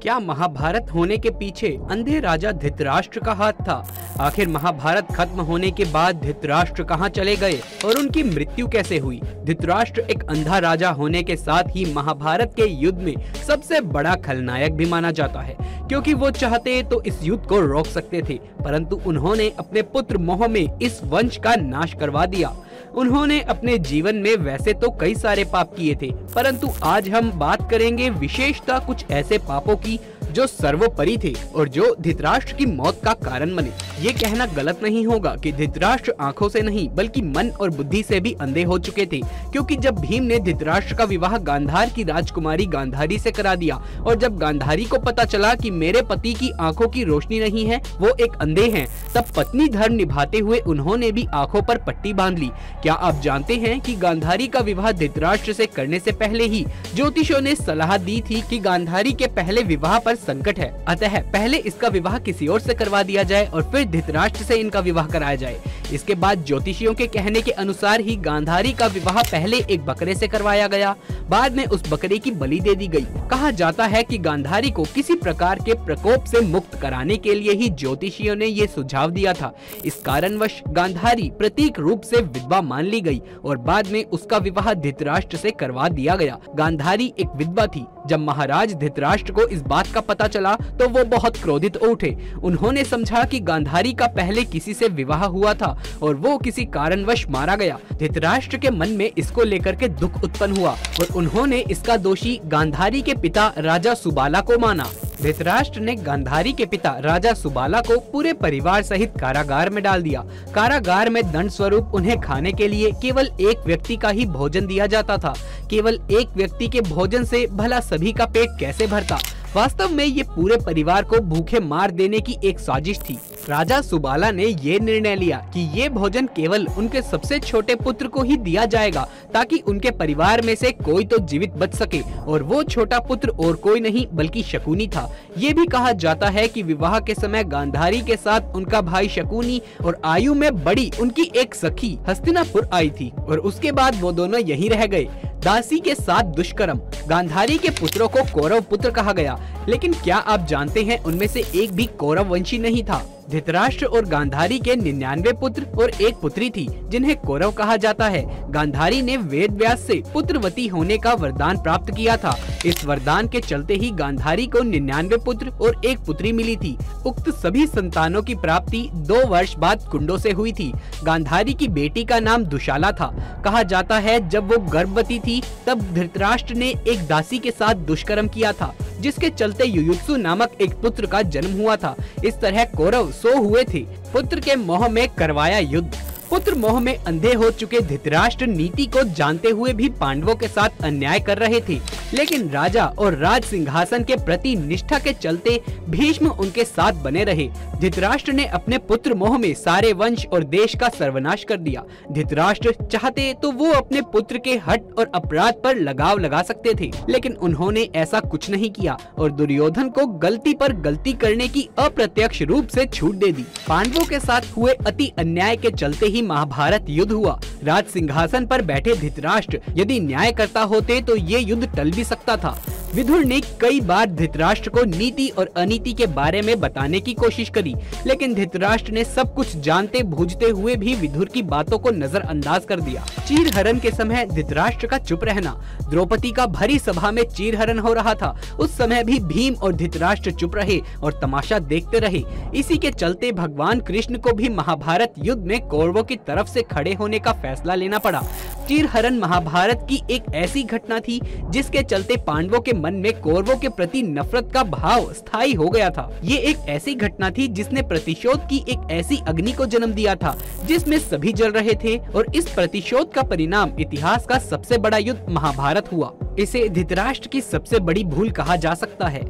क्या महाभारत होने के पीछे अंधे राजा धृतराष्ट्र का हाथ था? आखिर महाभारत खत्म होने के बाद धृतराष्ट्र कहां चले गए और उनकी मृत्यु कैसे हुई? धृतराष्ट्र एक अंधा राजा होने के साथ ही महाभारत के युद्ध में सबसे बड़ा खलनायक भी माना जाता है, क्योंकि वो चाहते तो इस युद्ध को रोक सकते थे, परंतु उन्होंने अपने पुत्र मोह में इस वंश का नाश करवा दिया। उन्होंने अपने जीवन में वैसे तो कई सारे पाप किए थे, परंतु आज हम बात करेंगे विशेषता कुछ ऐसे पापों की जो सर्वोपरि थे और जो धृतराष्ट्र की मौत का कारण बने। ये कहना गलत नहीं होगा कि धृतराष्ट्र आंखों से नहीं बल्कि मन और बुद्धि से भी अंधे हो चुके थे, क्योंकि जब भीम ने धृतराष्ट्र का विवाह गांधार की राजकुमारी गांधारी से करा दिया और जब गांधारी को पता चला कि मेरे पति की आंखों की रोशनी नहीं है, वो एक अंधे हैं, तब पत्नी धर्म निभाते हुए उन्होंने भी आंखों पर पट्टी बांध ली। क्या आप जानते हैं कि गांधारी का विवाह धृतराष्ट्र से करने से पहले ही ज्योतिषियों ने सलाह दी थी कि गांधारी के पहले विवाह पर संकट है, अतः पहले इसका विवाह किसी और से करवा दिया जाए और फिर धृतराष्ट्र से इनका विवाह कराया जाए। इसके बाद ज्योतिषियों के कहने के अनुसार ही गांधारी का विवाह पहले एक बकरे से करवाया गया, बाद में उस बकरे की बलि दे दी गई। कहा जाता है कि गांधारी को किसी प्रकार के प्रकोप से मुक्त कराने के लिए ही ज्योतिषियों ने ये सुझाव दिया था। इस कारणवश गांधारी प्रतीक रूप से विधवा मान ली गई और बाद में उसका विवाह धृतराष्ट्र से करवा दिया गया। गांधारी एक विधवा थी। जब महाराज धृतराष्ट्र को इस बात का पता चला तो वो बहुत क्रोधित हो उठे। उन्होंने समझा कि गांधारी का पहले किसी से विवाह हुआ था और वो किसी कारणवश मारा गया। धृतराष्ट्र के मन में इसको लेकर के दुख उत्पन्न हुआ और उन्होंने इसका दोषी गांधारी के पिता राजा सुबाला को माना। धृतराष्ट्र ने गांधारी के पिता राजा सुबाला को पूरे परिवार सहित कारागार में डाल दिया। कारागार में दंड स्वरूप उन्हें खाने के लिए केवल एक व्यक्ति का ही भोजन दिया जाता था। केवल एक व्यक्ति के भोजन से भला सभी का पेट कैसे भरता? वास्तव में ये पूरे परिवार को भूखे मार देने की एक साजिश थी। राजा सुबाला ने ये निर्णय लिया कि ये भोजन केवल उनके सबसे छोटे पुत्र को ही दिया जाएगा, ताकि उनके परिवार में से कोई तो जीवित बच सके, और वो छोटा पुत्र और कोई नहीं बल्कि शकुनी था। ये भी कहा जाता है कि विवाह के समय गांधारी के साथ उनका भाई शकुनी और आयु में बड़ी उनकी एक सखी हस्तिनापुर आई थी और उसके बाद वो दोनों यहीं रह गए। दासी के साथ दुष्कर्म। गांधारी के पुत्रों को कौरव पुत्र कहा गया, लेकिन क्या आप जानते हैं उनमें से एक भी कौरव वंशी नहीं था। धृतराष्ट्र और गांधारी के 99 पुत्र और एक पुत्री थी, जिन्हें कौरव कहा जाता है। गांधारी ने वेद व्यास से पुत्रवती होने का वरदान प्राप्त किया था। इस वरदान के चलते ही गांधारी को 99 पुत्र और एक पुत्री मिली थी। उक्त सभी संतानों की प्राप्ति 2 वर्ष बाद कुंडों से हुई थी। गांधारी की बेटी का नाम दुशाला था। कहा जाता है जब वो गर्भवती थी तब धृतराष्ट्र ने एक दासी के साथ दुष्कर्म किया था, जिसके चलते युयुत्सु नामक एक पुत्र का जन्म हुआ था। इस तरह कौरव सो हुए थे। पुत्र के मोह में करवाया युद्ध। पुत्र मोह में अंधे हो चुके धृतराष्ट्र नीति को जानते हुए भी पांडवों के साथ अन्याय कर रहे थे, लेकिन राजा और राज सिंहासन के प्रति निष्ठा के चलते भीष्म उनके साथ बने रहे। धृतराष्ट्र ने अपने पुत्र मोह में सारे वंश और देश का सर्वनाश कर दिया। धृतराष्ट्र चाहते तो वो अपने पुत्र के हठ और अपराध पर लगाव लगा सकते थे, लेकिन उन्होंने ऐसा कुछ नहीं किया और दुर्योधन को गलती पर गलती करने की अप्रत्यक्ष रूप से छूट दे दी। पांडवों के साथ हुए अति अन्याय के चलते ही महाभारत युद्ध हुआ। राज सिंहासन पर बैठे धृतराष्ट्र यदि न्याय करता होते तो ये युद्ध टल भी सकता था। विदुर ने कई बार धृतराष्ट्र को नीति और अनीति के बारे में बताने की कोशिश करी, लेकिन धृतराष्ट्र ने सब कुछ जानते बूझते हुए भी विदुर की बातों को नजरअंदाज कर दिया। चीरहरण के समय धृतराष्ट्र का चुप रहना। द्रौपदी का भरी सभा में चीरहरण हो रहा था, उस समय भी भीम और धृतराष्ट्र चुप रहे और तमाशा देखते रहे। इसी के चलते भगवान कृष्ण को भी महाभारत युद्ध में कौरवों की तरफ से खड़े होने का फैसला लेना पड़ा। चीरहरण महाभारत की एक ऐसी घटना थी जिसके चलते पांडवों के मन में कौरवों के प्रति नफरत का भाव स्थायी हो गया था। ये एक ऐसी घटना थी जिसने प्रतिशोध की एक ऐसी अग्नि को जन्म दिया था जिसमें सभी जल रहे थे, और इस प्रतिशोध का परिणाम इतिहास का सबसे बड़ा युद्ध महाभारत हुआ। इसे धृतराष्ट्र की सबसे बड़ी भूल कहा जा सकता है।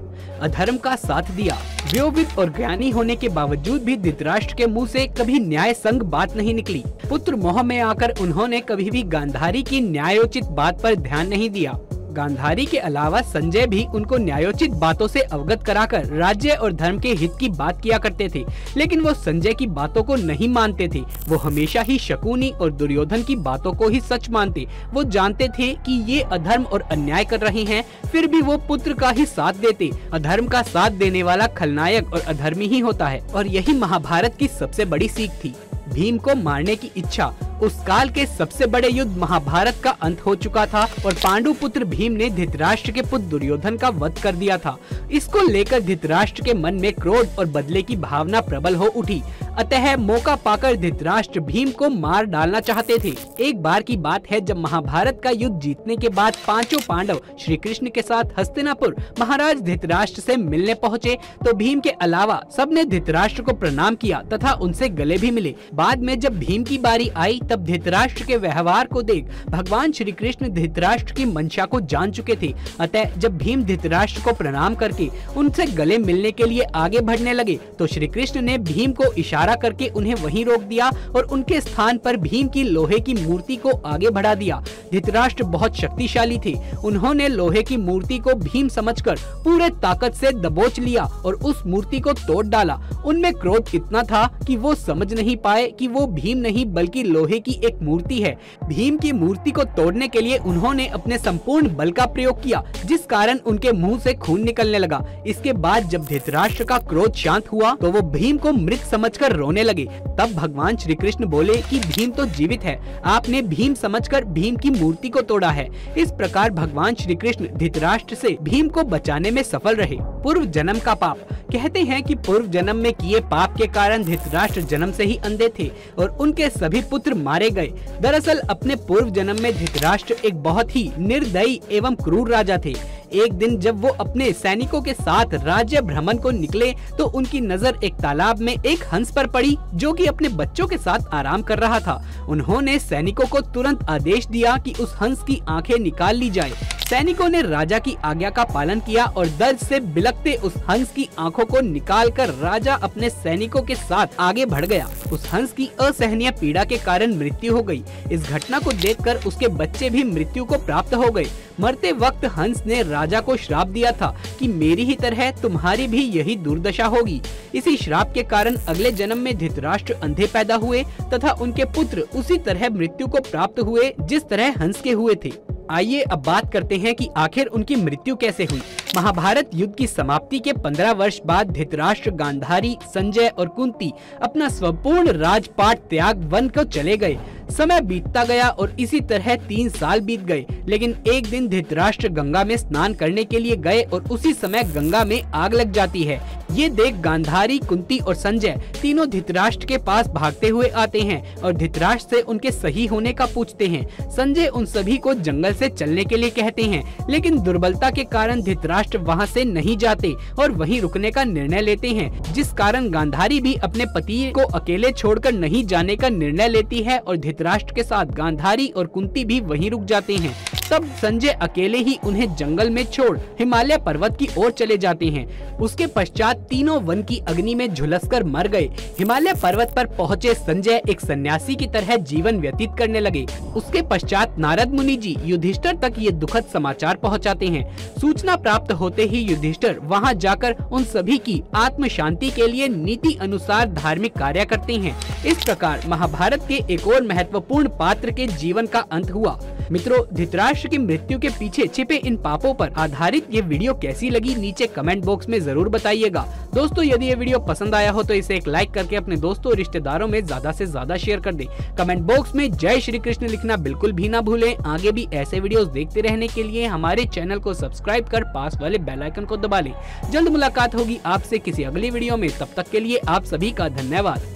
अधर्म का साथ दिया। व्योविद और ज्ञानी होने के बावजूद भी धृतराष्ट्र के मुंह से कभी न्याय संग बात नहीं निकली। पुत्र मोह में आकर उन्होंने कभी भी गांधारी की न्यायोचित बात पर ध्यान नहीं दिया। गांधारी के अलावा संजय भी उनको न्यायोचित बातों से अवगत कराकर राज्य और धर्म के हित की बात किया करते थे, लेकिन वो संजय की बातों को नहीं मानते थे। वो हमेशा ही शकुनी और दुर्योधन की बातों को ही सच मानते। वो जानते थे कि ये अधर्म और अन्याय कर रहे हैं, फिर भी वो पुत्र का ही साथ देते। अधर्म का साथ देने वाला खलनायक और अधर्मी ही होता है, और यही महाभारत की सबसे बड़ी सीख थी। भीम को मारने की इच्छा। उस काल के सबसे बड़े युद्ध महाभारत का अंत हो चुका था और पांडु पुत्र भीम ने धृतराष्ट्र के पुत्र दुर्योधन का वध कर दिया था। इसको लेकर धृतराष्ट्र के मन में क्रोध और बदले की भावना प्रबल हो उठी। अतः मौका पाकर धृतराष्ट्र भीम को मार डालना चाहते थे। एक बार की बात है, जब महाभारत का युद्ध जीतने के बाद पांचों पांडव श्री कृष्ण के साथ हस्तिनापुर महाराज धृतराष्ट्र से मिलने पहुँचे, तो भीम के अलावा सबने धृतराष्ट्र को प्रणाम किया तथा उनसे गले भी मिले। बाद में जब भीम की बारी आई, तब धृतराष्ट्र के व्यवहार को देख भगवान श्री कृष्ण धृतराष्ट्र की मंशा को जान चुके थे। अतः जब भीम धृतराष्ट्र को प्रणाम करके उनसे गले मिलने के लिए आगे बढ़ने लगे, तो श्री कृष्ण ने भीम को इशारा करके उन्हें वहीं रोक दिया और उनके स्थान पर भीम की लोहे की मूर्ति को आगे बढ़ा दिया। धृतराष्ट्र बहुत शक्तिशाली थे। उन्होंने लोहे की मूर्ति को भीम समझकर पूरे ताकत से दबोच लिया और उस मूर्ति को तोड़ डाला। उनमें क्रोध इतना था कि वो समझ नहीं पाए कि वो भीम नहीं बल्कि लोहे की एक मूर्ति है। भीम की मूर्ति को तोड़ने के लिए उन्होंने अपने संपूर्ण बल का प्रयोग किया, जिस कारण उनके मुंह से खून निकलने लगा। इसके बाद जब धृतराष्ट्र का क्रोध शांत हुआ, तो वो भीम को मृत समझकर रोने लगे। तब भगवान श्री कृष्ण बोले कि भीम तो जीवित है, आपने भीम समझकर भीम की मूर्ति को तोड़ा है। इस प्रकार भगवान श्री कृष्ण धृतराष्ट्र से भीम को बचाने में सफल रहे। पूर्व जन्म का पाप। कहते हैं कि पूर्व जन्म में किए पाप के कारण धृतराष्ट्र जन्म से ही अंधे थे और उनके सभी पुत्र मारे गए। दरअसल अपने पूर्व जन्म में धृतराष्ट्र एक बहुत ही निर्दयी एवं क्रूर राजा थे। एक दिन जब वो अपने सैनिकों के साथ राज्य भ्रमण को निकले, तो उनकी नजर एक तालाब में एक हंस पर पड़ी, जो कि अपने बच्चों के साथ आराम कर रहा था। उन्होंने सैनिकों को तुरंत आदेश दिया कि उस हंस की आंखें निकाल ली जाए। सैनिकों ने राजा की आज्ञा का पालन किया और दर्द से बिलखते उस हंस की आंखों को निकालकर राजा अपने सैनिकों के साथ आगे बढ़ गया। उस हंस की असहनीय पीड़ा के कारण मृत्यु हो गई। इस घटना को देखकर उसके बच्चे भी मृत्यु को प्राप्त हो गए। मरते वक्त हंस ने राजा को श्राप दिया था कि मेरी ही तरह तुम्हारी भी यही दुर्दशा होगी। इसी श्राप के कारण अगले जन्म में धृतराष्ट्र अंधे पैदा हुए तथा उनके पुत्र उसी तरह मृत्यु को प्राप्त हुए जिस तरह हंस के हुए थे। आइए अब बात करते हैं कि आखिर उनकी मृत्यु कैसे हुई। महाभारत युद्ध की समाप्ति के 15 वर्ष बाद धृतराष्ट्र, गांधारी, संजय और कुंती अपना संपूर्ण राजपाट त्याग वन को चले गए। समय बीतता गया और इसी तरह 3 साल बीत गए। लेकिन एक दिन धृतराष्ट्र गंगा में स्नान करने के लिए गए और उसी समय गंगा में आग लग जाती है। ये देख गांधारी, कुंती और संजय तीनों धृतराष्ट्र के पास भागते हुए आते हैं और धृतराष्ट्र से उनके सही होने का पूछते हैं। संजय उन सभी को जंगल से चलने के लिए कहते हैं, लेकिन दुर्बलता के कारण धृतराष्ट्र वहां से नहीं जाते और वहीं रुकने का निर्णय लेते हैं, जिस कारण गांधारी भी अपने पति को अकेले छोड़कर नहीं जाने का निर्णय लेती है और धृतराष्ट्र के साथ गांधारी और कुंती भी वहीं रुक जाते हैं। तब संजय अकेले ही उन्हें जंगल में छोड़ हिमालय पर्वत की ओर चले जाते हैं। उसके पश्चात तीनों वन की अग्नि में झुलसकर मर गए। हिमालय पर्वत पर पहुँचे संजय एक सन्यासी की तरह जीवन व्यतीत करने लगे। उसके पश्चात नारद मुनि जी युधिष्ठिर तक ये दुखद समाचार पहुँचाते हैं। सूचना प्राप्त होते ही युधिष्ठिर वहां जाकर उन सभी की आत्म शांति के लिए नीति अनुसार धार्मिक कार्य करते हैं। इस प्रकार महाभारत के एक और महत्वपूर्ण पात्र के जीवन का अंत हुआ। मित्रों, धृतराष्ट्र की मृत्यु के पीछे छिपे इन पापों पर आधारित ये वीडियो कैसी लगी नीचे कमेंट बॉक्स में जरूर बताइएगा। दोस्तों, यदि ये वीडियो पसंद आया हो तो इसे एक लाइक करके अपने दोस्तों और रिश्तेदारों में ज्यादा से ज्यादा शेयर कर दें। कमेंट बॉक्स में जय श्री कृष्ण लिखना बिल्कुल भी ना भूलें। आगे भी ऐसे वीडियोस देखते रहने के लिए हमारे चैनल को सब्सक्राइब कर पास वाले बेल आइकन को दबा लें। जल्द मुलाकात होगी आपसे किसी अगली वीडियो में। तब तक के लिए आप सभी का धन्यवाद।